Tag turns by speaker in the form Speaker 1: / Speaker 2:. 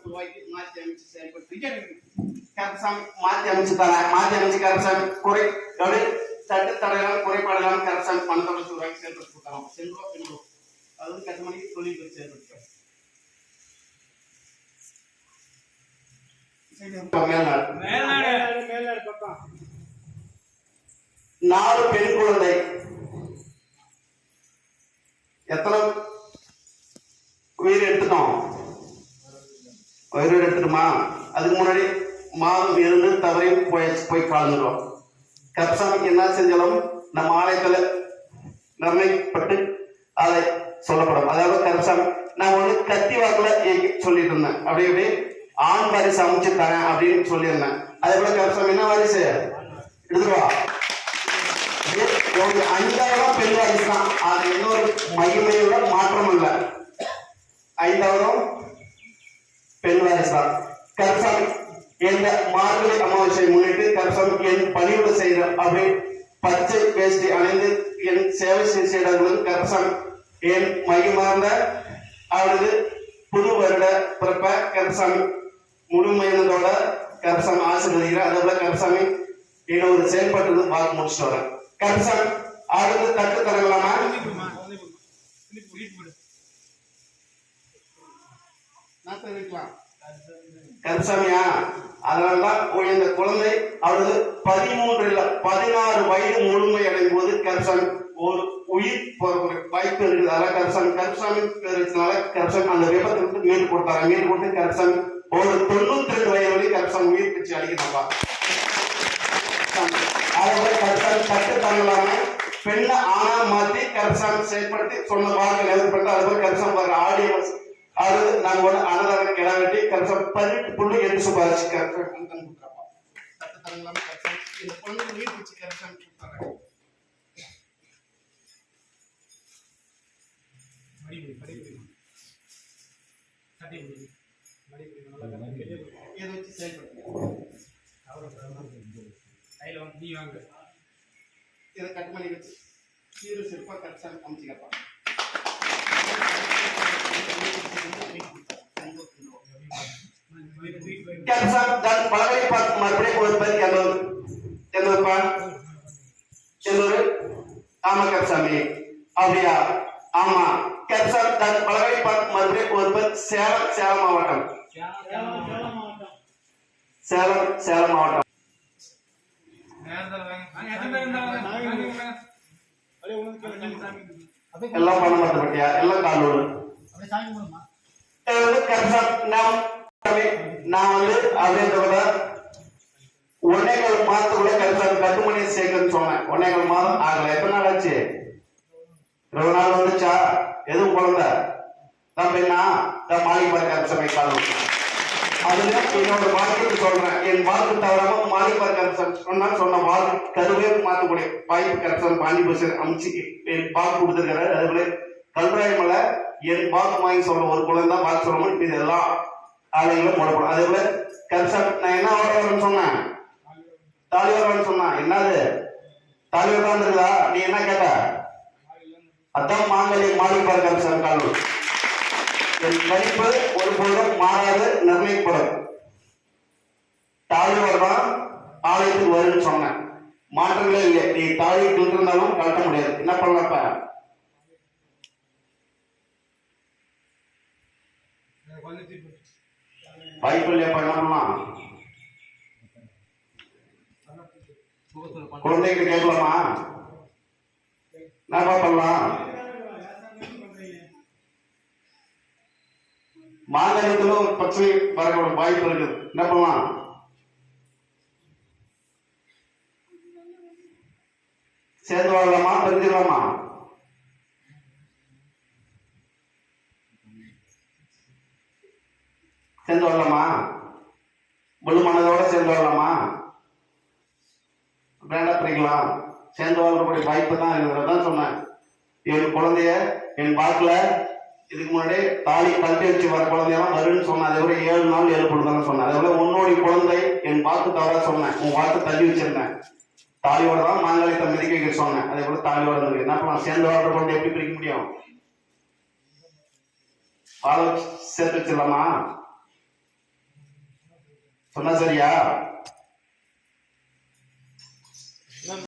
Speaker 1: ரூபாய்க்கு மாற்றி அமைச்சு செயல்படுத்திக்க கருப்பசாமி மாற்றி அமைச்சுட்டாங்க. மாற்றி அமைச்சு கருப்பசாமி குறை தட்டு தடையெல்லாம் குறைபாடெல்லாம் கருப்பசாமி பணத்தை ரூபாய்க்கு செயல்படுத்தி கொடுத்தாங்க. சென்றோ பெண்ணோ அதாவது கட்டுமணிக்கு தொழில் பெற்று செயல்படுத்த நாலு பெண் குழந்தை. எத்தனை உயிர் எடுத்துட்டோம்? உயிர் எடுத்துட்டுமா? அதுக்கு முன்னாடி மாதம் இருந்து தவறையும் போய் கலந்துடும். கருப்பசாமிக்கு என்ன செஞ்சாலும் நம்ம ஆலயத்துல நிர்ணயிக்கப்பட்டு அதை சொல்லப்படும். அதாவது கருப்பசாமி நான் ஒண்ணு கத்தி வாக்குல சொல்லிட்டு இருந்தேன், அப்படி இப்படி ஆண் வாரிசு அமைச்சு தரேன் அப்படின்னு சொல்லியிருந்தேன். அதே போல கருப்பசாமி என்ன வாரிசு எடுத்துருவா? 5,000 பெண் வாரிசு தான். அது இன்னொரு மகிமையோட மாற்றம் இல்லை. 5,000 பெண் வாரிசு தான். கருப்பசாமி எந்த மார்கழி அமாவாசையை முன்னிட்டு கருப்பசாமிக்கு என் பணியோடு செய்த அப்படி பச்சை வேஷ்டி அணிந்து என் சேவை செய்தவர்களுக்கு கருப்பசாமி என் மகிமார்ந்த அவரது புது வருட பிறப்ப கருப்பசாமி முழுமையினதோட கருப்பசாமி ஆசீர்வதிக்கிறார். அதே போல கருப்பசாமி இன்னொரு செயல்பட்டு வாக்கு முடிச்சுட்டு வரேன். கருப்பசாமி அடுத்து தட்டு தரலாமா? கருப்பசாமியா? அதனால்தான் இந்த குழந்தை அவரது 13 இல்ல 16 வயது முழுமை அடையும் போது கருப்பசாமி ஒரு உயிர் வாய்ப்பு இருக்குது. அதெல்லாம் கருப்பசாமி கருப்பசாமி அந்த விபத்தை விட்டு மீட்டு கொடுத்தாங்க. மீட்டு கொடுத்து கருப்பசாமி ஒரு 92 வயது வரை கருப்பசாமி உயிர் பிச்சு அடிக்கிறாங்க. அதோட கருப்பசாமி தட்டு தரலாம பெண்ணை ஆணா மாத்தி கருப்பசாமி செயல்படுத்தி சொன்ன வார்த்தை எழுதப்பட்டு அதுபோல கருப்பசாமி பாருங்க ஆடியன்ஸ் அது நாங்க ஒண்ணு அன்னதான கிடா வெட்டி கருப்பசாமி 18 புள்ளி 8 சுபாரிச்சு கருப்பசாமி தட்டு தரலாம கருப்பசாமி இந்த பொண்ணு உயிர் பிச்சு கருப்பசாமி கொடுத்தாங்க. இதை வச்சு செயல்படுத்த இதை கட் பண்ணி வச்சு சீரு சிறப்பா கருப்பசாமி அமைச்சுக்கப்பா. கருப்பசாமி தன் பலகை பார்த்து மறுபடியும் எந்தூர்ப்பா? எந்தூர்? ஆமா கருப்பசாமி. அப்படியா? ஆமா. கருப்பசாமி தன் பலகை பார்த்து மறுபடியும் சேலம் மாவட்டம். சேலம் மாவட்டம். எல்லாம் பண்ண மாட்டேன் எல்லாம் காலூர். நான் வந்து அப்படின்ற 1.25 மாதத்துக்குள்ள கருப்பசாமி கட்டுமணி சேர்க்கன்னு சொன்னேன். 1.25 மாதம் ஆகல. எத்தனை நாள் ஆச்சு? 20 நாள் வந்துச்சா? எதுவும் குழந்தை தான் பெண்ணா தான் மாளிகை கருப்பசாமி காலம். அதுல என்னோட வாழ்க்கைக்கு சொல்றேன். என் வாழ்க்கை தவறாம மாளிகை கருப்பசாமி சொன்ன வாழ்க்கை கருவே மாற்றக்கூடிய வாய்ப்பு கருப்பசாமி பாண்டி பஸ் அமைச்சு என் வாக்கு கொடுத்துருக்காரு. அதுபோல கல்ராயமல என் வாக்கு வாங்கி சொல்ற ஒரு குழந்தை தான் வாக்கு சொல்ல முடியும். இது எல்லாம் ஆலைகளும் மூடப்படும். அதே போல கருப்பசாமி நான் என்ன வரணும்னு சொன்னேன்? தாலி வரணும்னு சொன்னேன். என்னது தாலி வரலாம் இருக்குதா? நீ என்ன கேட்ட? அதான் மாங்கல்ய மாளிகை கருப்பசாமி காலம். என் கணிப்பு ஒருபோதும் மாறாது நிர்ணயிக்கப்படும். தாலி வரணும் ஆலயத்துக்கு வருன்னு சொன்னேன். மாற்றங்களே இல்லை. நீ தாலி இருந்தாலும் கலட்ட முடியாது. என்ன பண்ணலப்ப? வாய்ப்பு இல்லையப்பா. என்ன பண்ணலாம்? குழந்தைகிட்ட கேட்கலாமா? என்ன பண்ணலாம்? மாநிலத்துல ஒரு பிரச்சனை வரக்கூடிய வாய்ப்பு இருக்குது. என்ன பண்ணலாம்? சேர்ந்து வாழலாமா? தெரிஞ்சிடலாமா? சேர்ந்து வாழலாமா? முழு மனதோட சேர்ந்து வாழலாமா? வேண்டா பிரிக்கலாம். சேர்ந்து வாழக்கூடிய வாய்ப்பு தான் இருக்கிறதான் சொன்னேன். என் குழந்தைய என் வாக்குல இதுக்கு முன்னாடி தாலி கழட்டி வச்சு வர குழந்தையெல்லாம் வருன்னு சொன்னேன். அதே போல 7 நாள் 7 பொழுதுன்னு சொன்னேன். அதே போல உன்னோடைய குழந்தை என் வாக்கு தவறா சொன்னேன். உன் வாக்கு தள்ளி வச்சிருந்தேன். தாலியோட தான் மாங்கல்யத்தை மிதிக்க வைக்க சொன்னேன். அதே போல தாலியோட இருக்கு. என்ன பண்ணலாம்? சேர்ந்து வாழ்ற குழந்தை எப்படி பிரிக்க முடியும்? வாழ சேர்த்து வச்சிடலாமா? சொன்னா சரியா?